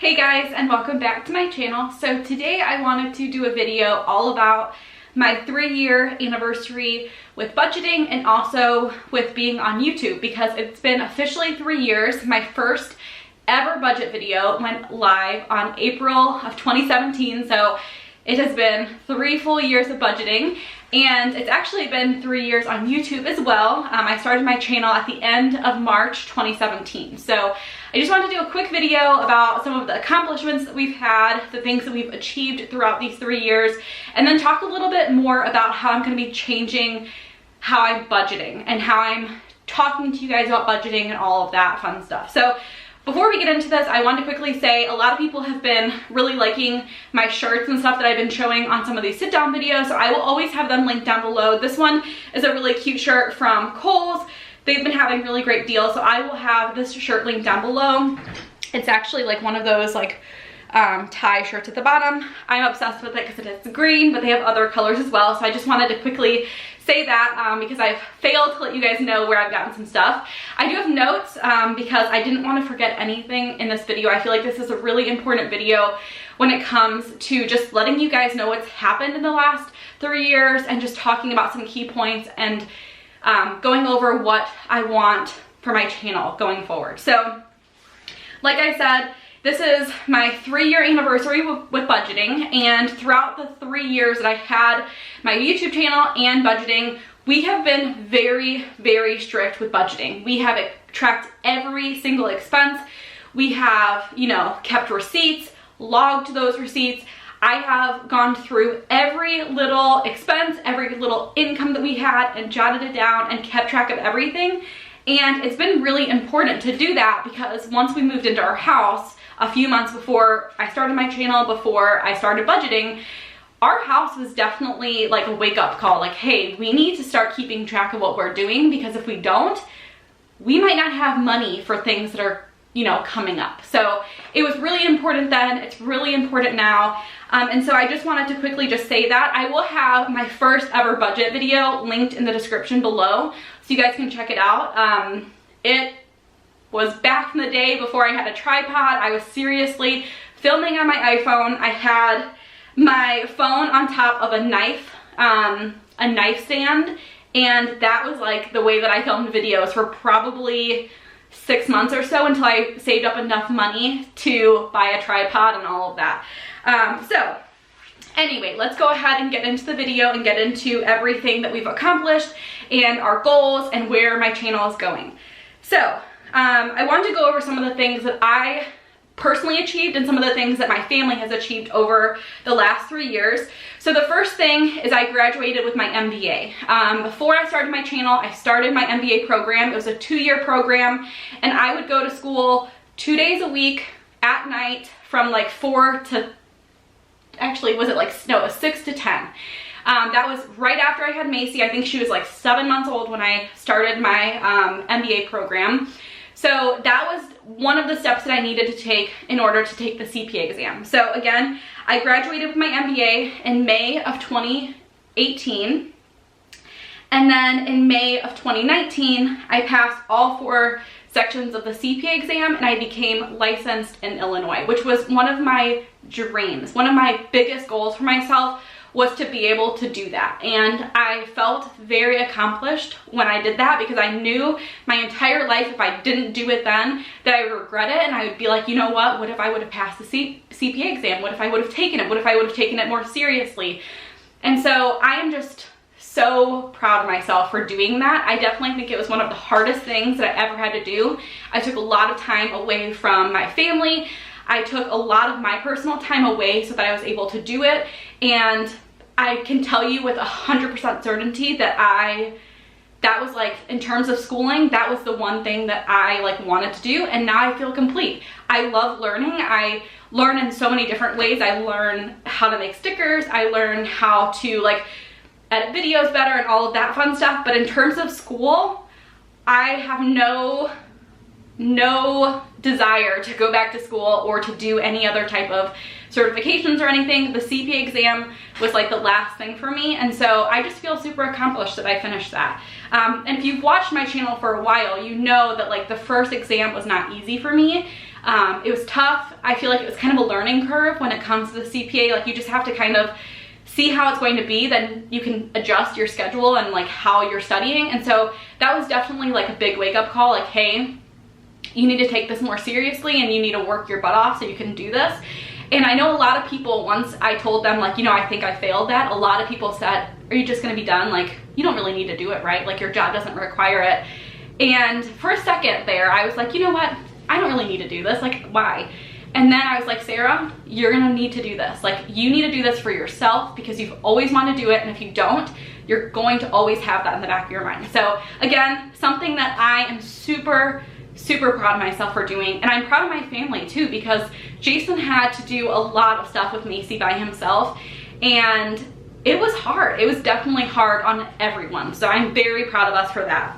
Hey guys, and welcome back to my channel. So today I wanted to do a video all about my 3-year anniversary with budgeting and also with being on YouTube, because it's been officially 3 years. My first ever budget video went live on April of 2017, so it has been 3 full years of budgeting, and it's actually been 3 years on YouTube as well. I started my channel at the end of March 2017. So I just wanted to do a quick video about some of the accomplishments that we've had, the things that we've achieved throughout these 3 years, and then talk a little bit more about how I'm going to be changing how I'm budgeting and how I'm talking to you guys about budgeting and all of that fun stuff. So before we get into this, I want to quickly say a lot of people have been really liking my shirts and stuff that I've been showing on some of these sit-down videos, so I will always have them linked down below. This one is a really cute shirt from Kohl's. They've been having really great deals, so I will have this shirt linked down below. It's actually like one of those like tie shirts at the bottom. I'm obsessed with it because it is green, but they have other colors as well, so I just wanted to quickly say that because I've failed to let you guys know where I've gotten some stuff. I do have notes because I didn't want to forget anything in this video. I feel like this is a really important video when it comes to just letting you guys know what's happened in the last 3 years and just talking about some key points and going over what I want for my channel going forward. So like I said, this is my 3-year anniversary with budgeting, and throughout the 3 years that I had my YouTube channel and budgeting, we have been very, very strict with budgeting. We have tracked every single expense. We have, kept receipts, logged those receipts. I have gone through every little expense, every little income that we had, and jotted it down and kept track of everything. And it's been really important to do that because once we moved into our house, a few months before I started my channel, before I started budgeting, our house was definitely like a wake-up call. Like, hey, we need to start keeping track of what we're doing, because if we don't, we might not have money for things that are, coming up. So it was really important then. It's really important now. And so I just wanted to quickly just say that. I will have my first ever budget video linked in the description below, so you guys can check it out. It was back in the day before I had a tripod. I was seriously filming on my iPhone. I had my phone on top of a knife stand, and that was like the way that I filmed videos for probably 6 months or so, until I saved up enough money to buy a tripod and all of that. So anyway, let's go ahead and get into the video and get into everything that we've accomplished and our goals and where my channel is going. So I wanted to go over some of the things that I personally achieved and some of the things that my family has achieved over the last 3 years. So the first thing is I graduated with my MBA. Before I started my channel, I started my MBA program. It was a 2-year program, and I would go to school 2 days a week at night from like 4 to, actually was it like, no, it was 6 to 10. That was right after I had Macy. I think she was like 7 months old when I started my MBA program. So that was one of the steps that I needed to take in order to take the CPA exam. So again, I graduated with my MBA in May of 2018. And then in May of 2019, I passed all 4 sections of the CPA exam, and I became licensed in Illinois, which was one of my dreams. One of my biggest goals for myself was to be able to do that. And I felt very accomplished when I did that, because I knew my entire life, if I didn't do it then, that I would regret it, and I would be like, you know what if I would have passed the CPA exam? What if I would have taken it? What if I would have taken it more seriously? And so I am just so proud of myself for doing that. I definitely think it was one of the hardest things that I ever had to do. I took a lot of time away from my family. I took a lot of my personal time away so that I was able to do it, and I can tell you with 100% certainty that that was like, in terms of schooling, that was the one thing that I like wanted to do, and now I feel complete. I love learning. I learn in so many different ways. I learn how to make stickers. I learn how to like edit videos better and all of that fun stuff. But in terms of school, I have no desire to go back to school or to do any other type of certifications or anything. The CPA exam was like the last thing for me, and so I just feel super accomplished that I finished that. And if you've watched my channel for a while, you know that like the first exam was not easy for me. It was tough. I feel like it was kind of a learning curve when it comes to the CPA. Like you just have to kind of see how it's going to be, then you can adjust your schedule and like how you're studying. And so that was definitely like a big wake up call, like, hey, you need to take this more seriously and you need to work your butt off so you can do this. And I know a lot of people, once I told them like, you know, I think I failed that, a lot of people said, are you just gonna be done? Like, you don't really need to do it, right? Like your job doesn't require it. And for a second there, I was like, you know what? I don't really need to do this, like why? And then I was like, Sarah, you're gonna need to do this. Like you need to do this for yourself because you've always wanted to do it. And if you don't, you're going to always have that in the back of your mind. So again, something that I am super proud of myself for doing. And I'm proud of my family too, because Jason had to do a lot of stuff with Macy by himself. And it was hard. It was definitely hard on everyone. So I'm very proud of us for that.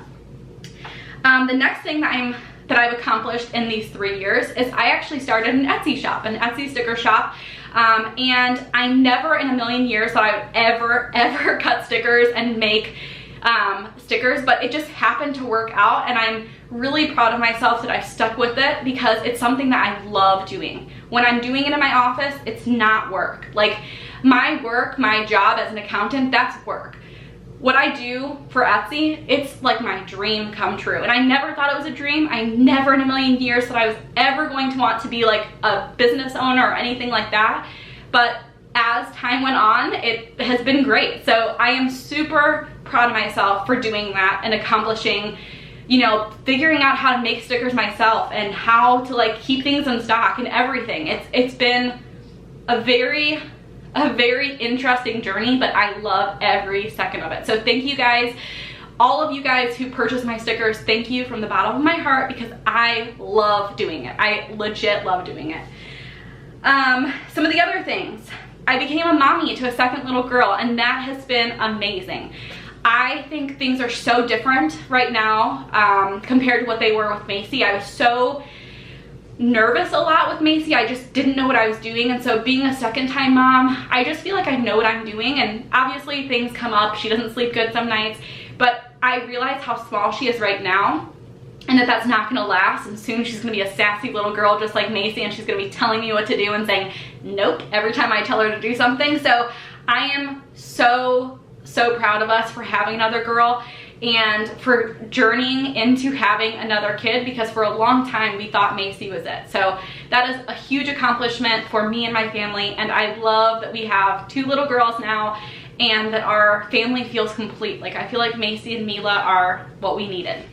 The next thing that I've accomplished in these 3 years is I actually started an Etsy shop, an Etsy sticker shop. And I never in a million years thought I would ever cut stickers and make stickers, but it just happened to work out. And I'm really proud of myself that I stuck with it because it's something that I love doing. When I'm doing it in my office, it's not work. Like my work, my job as an accountant, that's work. What I do for Etsy, it's like my dream come true. And I never thought it was a dream. I never in a million years thought I was ever going to want to be like a business owner or anything like that. But as time went on, it has been great. So I am super proud of myself for doing that and accomplishing, you know, figuring out how to make stickers myself and how to like keep things in stock and everything. It's been a very interesting journey, but I love every second of it. So thank you guys, all of you guys who purchase my stickers. Thank you from the bottom of my heart because I love doing it. I legit love doing it. Some of the other things, I became a mommy to a second little girl, and that has been amazing. I think things are so different right now compared to what they were with Macy. I was so nervous a lot with Macy. I just didn't know what I was doing. And so being a second time mom, I just feel like I know what I'm doing. And obviously things come up. She doesn't sleep good some nights, but I realize how small she is right now and that that's not gonna last. And soon she's gonna be a sassy little girl just like Macy, and she's gonna be telling me what to do and saying nope every time I tell her to do something. So I am so proud of us for having another girl and for journeying into having another kid, because for a long time we thought Macy was it. So that is a huge accomplishment for me and my family, and I love that we have 2 little girls now and that our family feels complete. Like I feel like Macy and Mila are what we needed.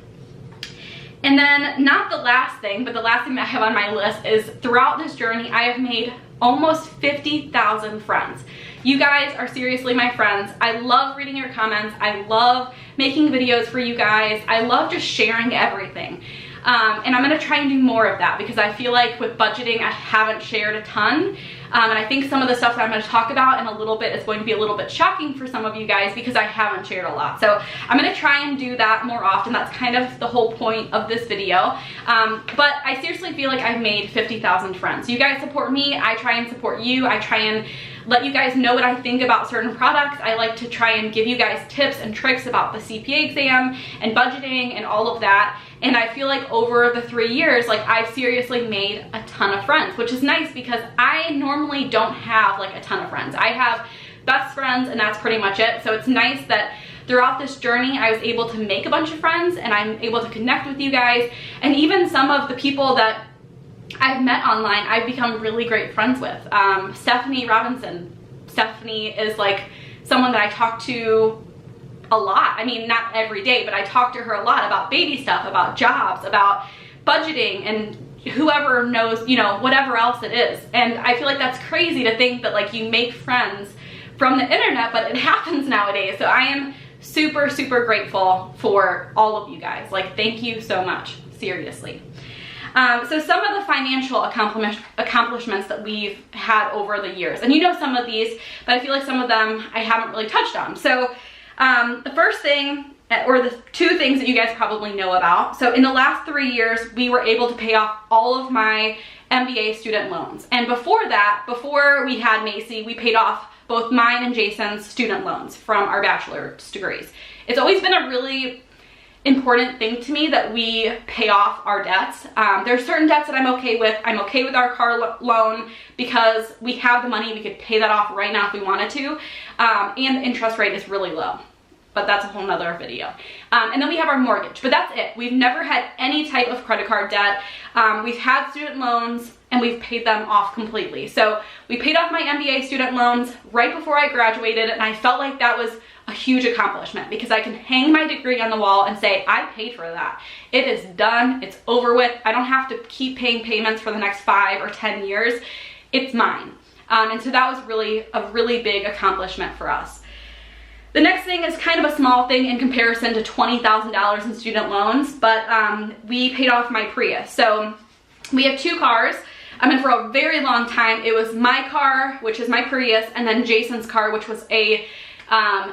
And then not the last thing, but the last thing that I have on my list is throughout this journey I have made almost 50,000 friends. You guys are seriously my friends. I love reading your comments. I love making videos for you guys. I love just sharing everything. And I'm gonna try and do more of that because I feel like with budgeting, I haven't shared a ton. And I think some of the stuff that I'm gonna talk about in a little bit is going to be a little bit shocking for some of you guys because I haven't shared a lot. So I'm gonna try and do that more often. That's kind of the whole point of this video. But I seriously feel like I've made 50,000 friends. You guys support me, I try and support you. I try and let you guys know what I think about certain products. I like to try and give you guys tips and tricks about the CPA exam and budgeting and all of that. And I feel like over the 3 years, like I've seriously made a ton of friends, which is nice because I normally don't have like a ton of friends. I have best friends and that's pretty much it. So it's nice that throughout this journey, I was able to make a bunch of friends and I'm able to connect with you guys. And even some of the people that I've met online, I've become really great friends with. Stephanie Robinson. Stephanie is like someone that I talk to a lot. I mean, not every day, but I talk to her a lot about baby stuff, about jobs, about budgeting, and whoever knows, you know, whatever else it is. And I feel like that's crazy to think that like you make friends from the internet, but it happens nowadays. So I am super grateful for all of you guys. Like, thank you so much, seriously. So some of the financial accomplishments that we've had over the years, and you know some of these, but I feel like some of them I haven't really touched on. So the first thing, or the 2 things that you guys probably know about. So in the last 3 years, we were able to pay off all of my MBA student loans. And before that, before we had Macy, we paid off both mine and Jason's student loans from our bachelor's degrees. It's always been a really important thing to me that we pay off our debts. There's certain debts that I'm okay with. I'm okay with our car loan because we have the money. We could pay that off right now if we wanted to. And the interest rate is really low, but that's a whole nother video. And then we have our mortgage, but that's it. We've never had any type of credit card debt. We've had student loans and we've paid them off completely. So we paid off my MBA student loans right before I graduated, and I felt like that was a huge accomplishment because I can hang my degree on the wall and say, I paid for that. It is done, it's over with. I don't have to keep paying payments for the next 5 or 10 years. It's mine. And so that was really a really big accomplishment for us. The next thing is kind of a small thing in comparison to $20,000 in student loans, but we paid off my Prius. So we have 2 cars. And for a very long time, it was my car, which is my Prius, and then Jason's car, which was a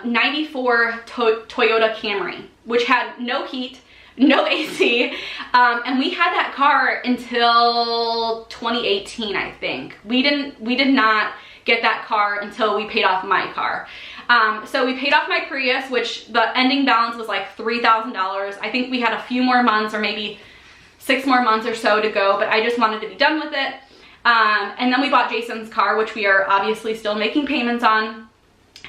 94 Toyota Camry, which had no heat, no AC, and we had that car until 2018, I think. We did not get that car until we paid off my car. So we paid off my Prius, which the ending balance was like $3,000. I think we had a few more months, or maybe 6 more months or so to go, but I just wanted to be done with it. And then we bought Jason's car, which we are obviously still making payments on.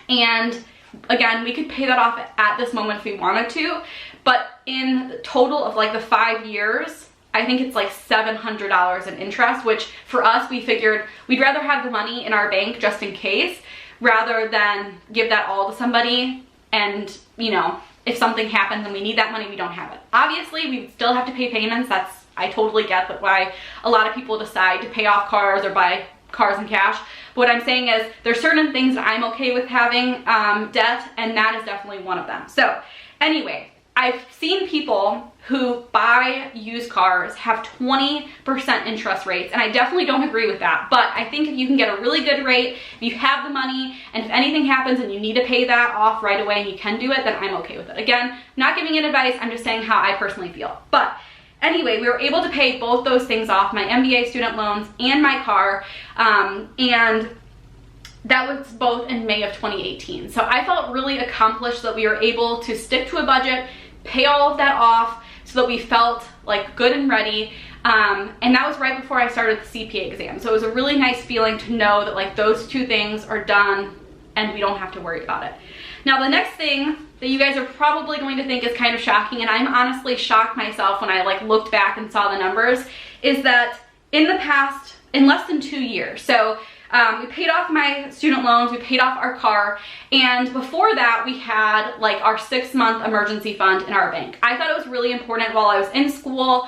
And again, we could pay that off at this moment if we wanted to, but in the total of like the 5 years, I think it's like $700 in interest, which for us, we figured we'd rather have the money in our bank just in case, rather than give that all to somebody and, you know, if something happens and we need that money, we don't have it. Obviously, we still have to pay payments. I totally get that why a lot of people decide to pay off cars or buy cars in cash. But what I'm saying is there's certain things that I'm okay with having debt, and that is definitely one of them. So anyway, I've seen people who buy used cars have 20% interest rates, and I definitely don't agree with that. But I think if you can get a really good rate, if you have the money, and if anything happens and you need to pay that off right away and you can do it, then I'm okay with it. Again, not giving it advice, I'm just saying how I personally feel. But anyway, we were able to pay both those things off, my MBA student loans and my car, and that was both in May of 2018. So I felt really accomplished that we were able to stick to a budget, pay all of that off so that we felt like good and ready. And that was right before I started the CPA exam. So it was a really nice feeling to know that like those 2 things are done and we don't have to worry about it. Now the next thing that you guys are probably going to think is kind of shocking, and I'm honestly shocked myself when I like looked back and saw the numbers, is that in less than 2 years, so we paid off my student loans, we paid off our car, and before that we had like our 6-month emergency fund in our bank. I thought it was really important while I was in school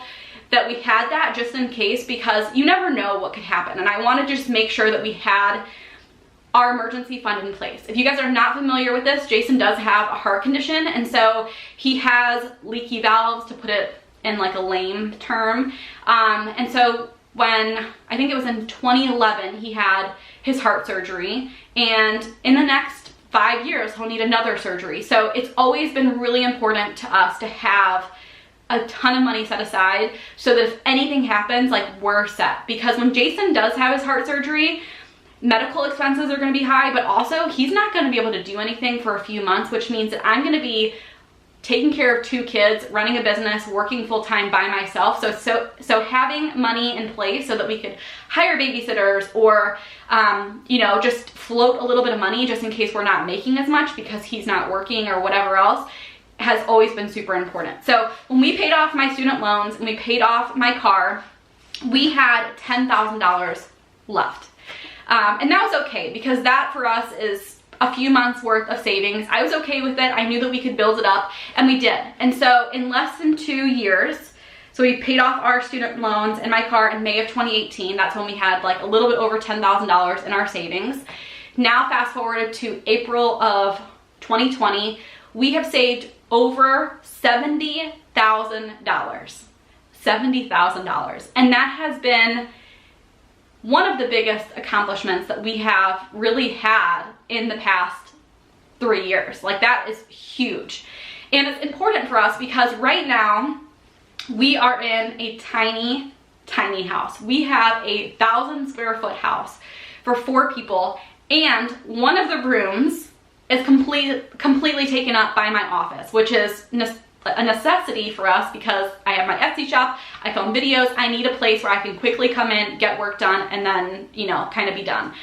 that we had that just in case, because you never know what could happen, and I wanted to just make sure that we had our emergency fund in place. If you guys are not familiar with this, Jason does have a heart condition, and so he has leaky valves, to put it in like a lame term. And so when, I think it was in 2011, he had his heart surgery, and in the next 5 years, he'll need another surgery. So it's always been really important to us to have a ton of money set aside so that if anything happens, like we're set. Because when Jason does have his heart surgery, medical expenses are going to be high, but also he's not going to be able to do anything for a few months, which means that I'm going to be taking care of 2 kids, running a business, working full-time by myself. So having money in place so that we could hire babysitters or, you know, just float a little bit of money just in case we're not making as much because he's not working or whatever else, has always been super important. So when we paid off my student loans and we paid off my car, we had $10,000 left. And that was okay, because that for us is a few months worth of savings. I was okay with it. I knew that we could build it up, and we did. And so in less than 2 years, so we paid off our student loans and my car in May of 2018. That's when we had like a little bit over $10,000 in our savings. Now fast forwarded to April of 2020, we have saved over $70,000. $70,000. And that has been one of the biggest accomplishments that we have really had in the past 3 years. Like, that is huge. And it's important for us because right now we are in a tiny house. We have a 1,000 square foot house for 4 people, and one of the rooms is completely taken up by my office, which is a necessity for us because I have my Etsy shop, I film videos, I need a place where I can quickly come in, get work done, and then, you know, kind of be done.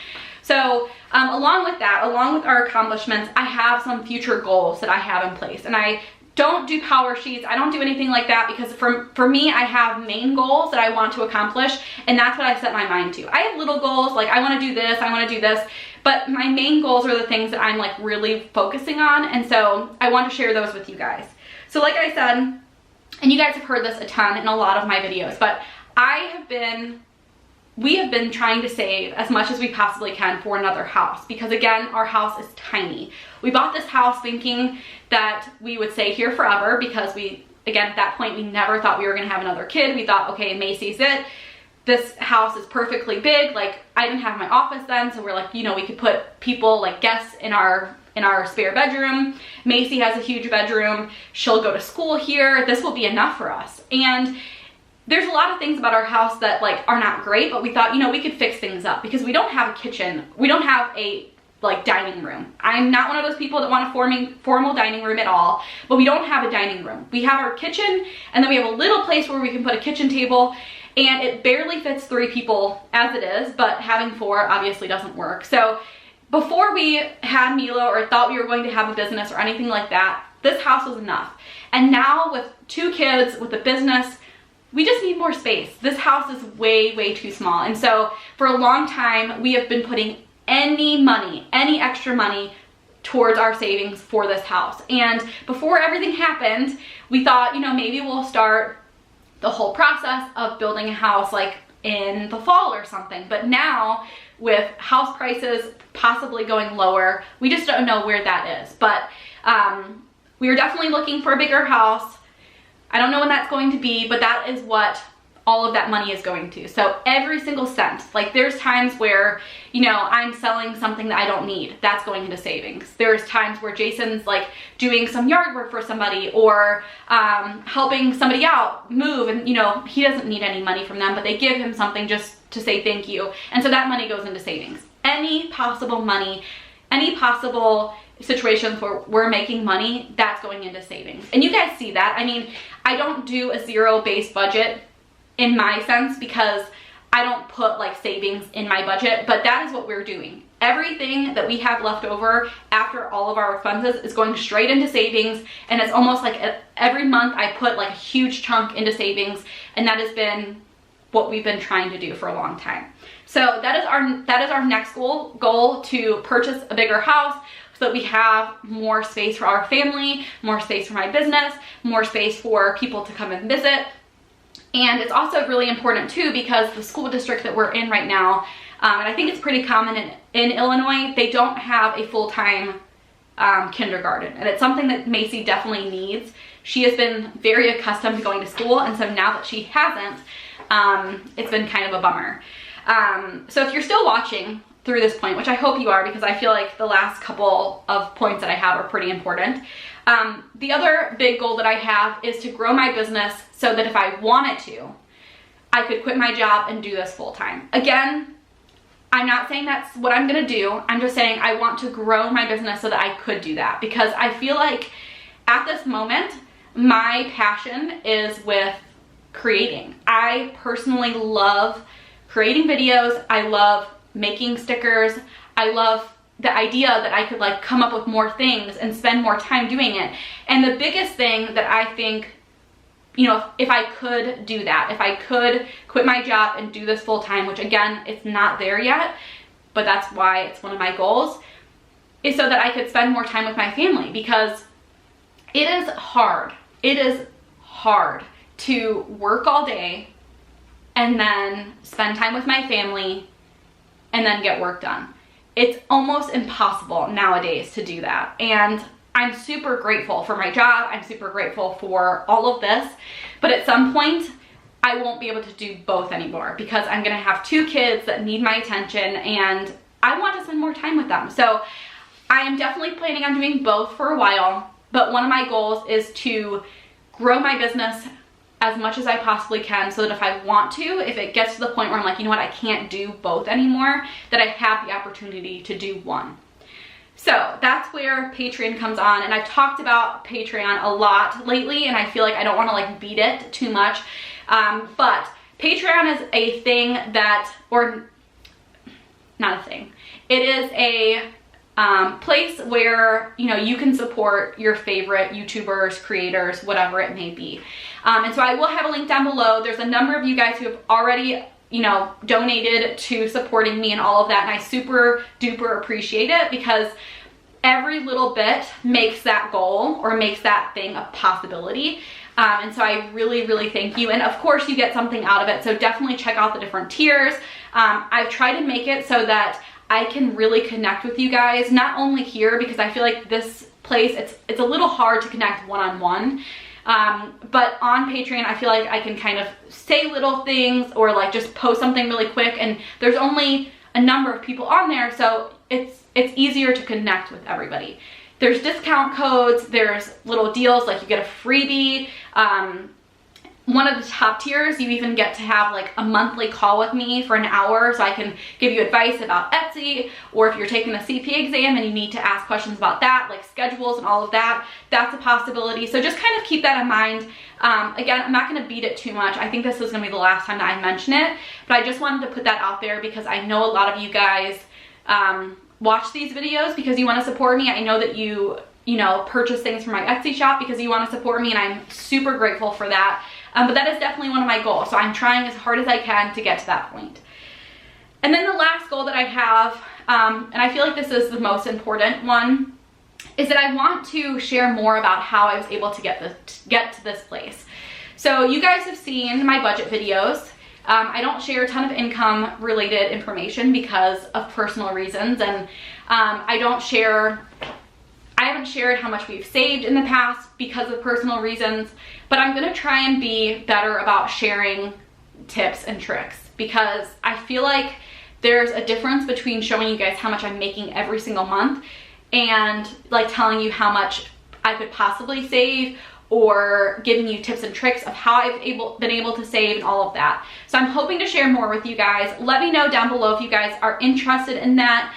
So along with that, along with our accomplishments, I have some future goals that I have in place. And I don't do power sheets, I don't do anything like that, because for me, I have main goals that I want to accomplish, and that's what I set my mind to. I have little goals, like I want to do this, I want to do this, but my main goals are the things that I'm like really focusing on, and so I want to share those with you guys. So like I said, and you guys have heard this a ton in a lot of my videos, but we have been trying to save as much as we possibly can for another house, because again, our house is tiny. We bought this house thinking that we would stay here forever, because again, at that point, we never thought we were gonna have another kid. We thought, okay, Macy's it. This house is perfectly big. Like, I didn't have my office then, so we're like, you know, we could put people, like guests in our spare bedroom. Macy has a huge bedroom. She'll go to school here. This will be enough for us. And there's a lot of things about our house that like are not great, but we thought, you know, we could fix things up, because we don't have a kitchen. We don't have a like dining room. I'm not one of those people that want a formal dining room at all, but we don't have a dining room. We have our kitchen, and then we have a little place where we can put a kitchen table, and it barely fits 3 people as it is, but having 4 obviously doesn't work. So before we had Milo or thought we were going to have a business or anything like that, this house was enough. And now with 2 kids, with a business, we just need more space. This house is way, way too small. And so for a long time, we have been putting any money, any extra money towards our savings for this house. And before everything happened, we thought, you know, maybe we'll start the whole process of building a house like in the fall or something. But now with house prices possibly going lower, we just don't know where that is. But we are definitely looking for a bigger house. I don't know when that's going to be, but that is what all of that money is going to. So every single cent, like there's times where, you know, I'm selling something that I don't need, that's going into savings. There's times where Jason's like doing some yard work for somebody, or helping somebody out move, and you know, he doesn't need any money from them, but they give him something just to say thank you. And so that money goes into savings. Any possible money, any possible situations where we're making money, that's going into savings. And you guys see that. I mean, I don't do a zero-based budget in my sense, because I don't put like savings in my budget, but that is what we're doing. Everything that we have left over after all of our expenses is going straight into savings, and it's almost like every month I put like a huge chunk into savings, and that has been what we've been trying to do for a long time. So that is our next goal, to purchase a bigger house, so that we have more space for our family, more space for my business, more space for people to come and visit. And it's also really important too, because the school district that we're in right now, and I think it's pretty common in Illinois, they don't have a full-time kindergarten. And it's something that Macy definitely needs. She has been very accustomed to going to school, and so now that she hasn't, it's been kind of a bummer. So if you're still watching through this point, which I hope you are, because I feel like the last couple of points that I have are pretty important. The other big goal that I have is to grow my business so that if I wanted to, I could quit my job and do this full time. Again, I'm not saying that's what I'm gonna do. I'm just saying I want to grow my business so that I could do that, because I feel like at this moment, my passion is with creating. I personally love creating videos. I love making stickers. I love the idea that I could like come up with more things and spend more time doing it. And the biggest thing that I think, you know, if I could do that, if I could quit my job and do this full time, which again, it's not there yet, but that's why it's one of my goals, is so that I could spend more time with my family, because it is hard. It is hard to work all day and then spend time with my family and then get work done. It's almost impossible nowadays to do that. And I'm super grateful for my job. I'm super grateful for all of this. But at some point, I won't be able to do both anymore, because I'm gonna have 2 kids that need my attention, and I want to spend more time with them. So I am definitely planning on doing both for a while. But one of my goals is to grow my business as much as I possibly can, so that if I want to, if it gets to the point where I'm like, you know what, I can't do both anymore, that I have the opportunity to do one. So that's where Patreon comes on, and I've talked about Patreon a lot lately, and I feel like I don't want to like beat it too much, but Patreon is a thing that, or not a thing, it is a place where, you know, you can support your favorite YouTubers, creators, whatever it may be. And so I will have a link down below. There's a number of you guys who have already, you know, donated to supporting me and all of that, and I super duper appreciate it, because every little bit makes that goal or makes that thing a possibility. And so I really, really thank you. And of course you get something out of it. So definitely check out the different tiers. I've tried to make it so that I can really connect with you guys, not only here, because I feel like this place, it's a little hard to connect one-on-one. But on Patreon, I feel like I can kind of say little things or like just post something really quick, and there's only a number of people on there, so it's easier to connect with everybody. There's discount codes, there's little deals, like you get a freebie. One of the top tiers, you even get to have like a monthly call with me for an hour, so I can give you advice about Etsy, or if you're taking the CP exam and you need to ask questions about that, like schedules and all of that, that's a possibility. So just kind of keep that in mind. Again, I'm not going to beat it too much. I think this is going to be the last time that I mention it, but I just wanted to put that out there because I know a lot of you guys watch these videos because you want to support me. I know that you know, purchase things from my Etsy shop because you want to support me, and I'm super grateful for that. But that is definitely one of my goals. So I'm trying as hard as I can to get to that point. And then the last goal that I have, and I feel like this is the most important one, is that I want to share more about how I was able to get to this place. So you guys have seen my budget videos. I don't share a ton of income related information because of personal reasons, and I haven't shared how much we've saved in the past because of personal reasons, but I'm gonna try and be better about sharing tips and tricks, because I feel like there's a difference between showing you guys how much I'm making every single month and like telling you how much I could possibly save, or giving you tips and tricks of how I've been able to save and all of that. So I'm hoping to share more with you guys. Let me know down below if you guys are interested in that.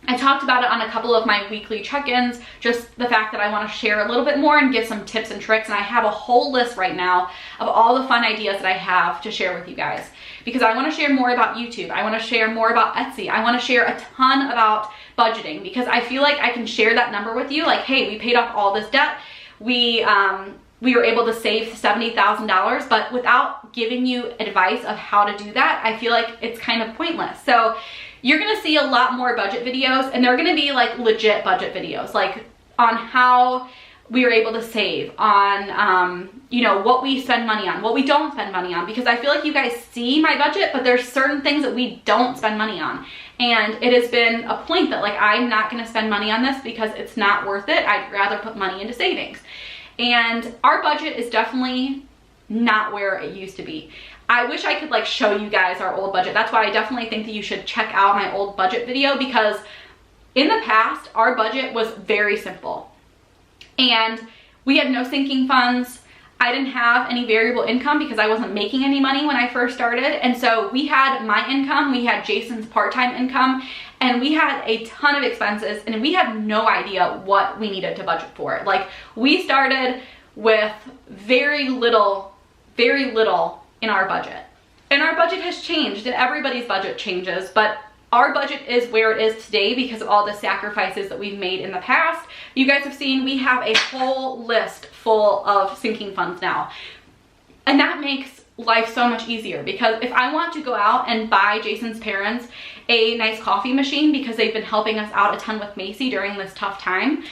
I talked about it on a couple of my weekly check-ins, just the fact that I want to share a little bit more and give some tips and tricks, and I have a whole list right now of all the fun ideas that I have to share with you guys, because I want to share more about YouTube, I want to share more about Etsy, I want to share a ton about budgeting, because I feel like I can share that number with you, like, hey, we paid off all this debt, we were able to save $70,000, but without giving you advice of how to do that, I feel like it's kind of pointless. So you're gonna see a lot more budget videos, and they're gonna be like legit budget videos, like on how we were able to save, on you know, what we spend money on, what we don't spend money on, because I feel like you guys see my budget, but there's certain things that we don't spend money on, and it has been a point that like I'm not gonna spend money on this because it's not worth it. I'd rather put money into savings. And our budget is definitely not where it used to be. I wish I could like show you guys our old budget. That's why I definitely think that you should check out my old budget video, because in the past, our budget was very simple. And we had no sinking funds. I didn't have any variable income because I wasn't making any money when I first started. And so we had my income, we had Jason's part-time income, and we had a ton of expenses, and we had no idea what we needed to budget for. Like, we started with very little in our budget. And our budget has changed, and everybody's budget changes, but our budget is where it is today because of all the sacrifices that we've made in the past. You guys have seen we have a whole list full of sinking funds now. And that makes life so much easier, because if I want to go out and buy Jason's parents a nice coffee machine because they've been helping us out a ton with Macy during this tough time,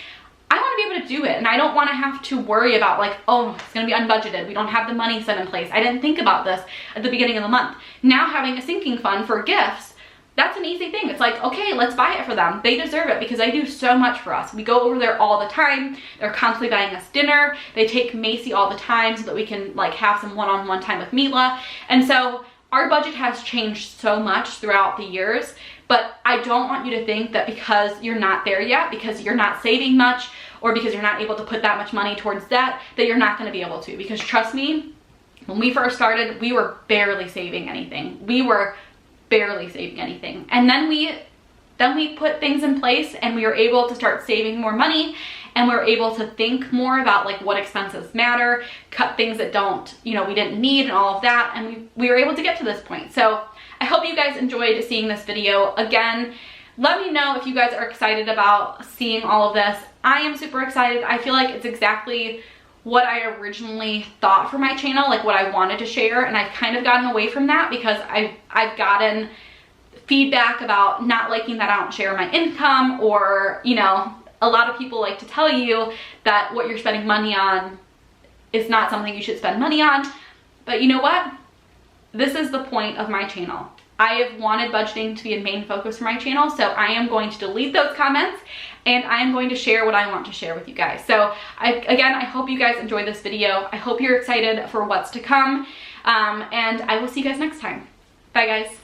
I want to be able to do it, and I don't want to have to worry about like, oh, it's going to be unbudgeted, we don't have the money set in place, I didn't think about this at the beginning of the month. Now having a sinking fund for gifts, that's an easy thing. It's like, okay, let's buy it for them. They deserve it because they do so much for us. We go over there all the time. They're constantly buying us dinner. They take Macy all the time so that we can like have some one-on-one time with Mila. And so our budget has changed so much throughout the years, but I don't want you to think that because you're not there yet, because you're not saving much, or because you're not able to put that much money towards debt, that you're not going to be able to. Because trust me, when we first started, we were barely saving anything. We were barely saving anything. And then we then we put things in place and we were able to start saving more money, and we were able to think more about like what expenses matter, cut things that don't, you know, we didn't need and all of that. And we were able to get to this point. So I hope you guys enjoyed seeing this video. Again, let me know if you guys are excited about seeing all of this. I am super excited. I feel like it's exactly what I originally thought for my channel, like what I wanted to share. And I've kind of gotten away from that because I've gotten feedback about not liking that I don't share my income, or, you know, a lot of people like to tell you that what you're spending money on is not something you should spend money on. But you know what? This is the point of my channel. I have wanted budgeting to be a main focus for my channel, so I am going to delete those comments and I am going to share what I want to share with you guys. So again, I hope you guys enjoyed this video. I hope you're excited for what's to come, and I will see you guys next time. Bye guys.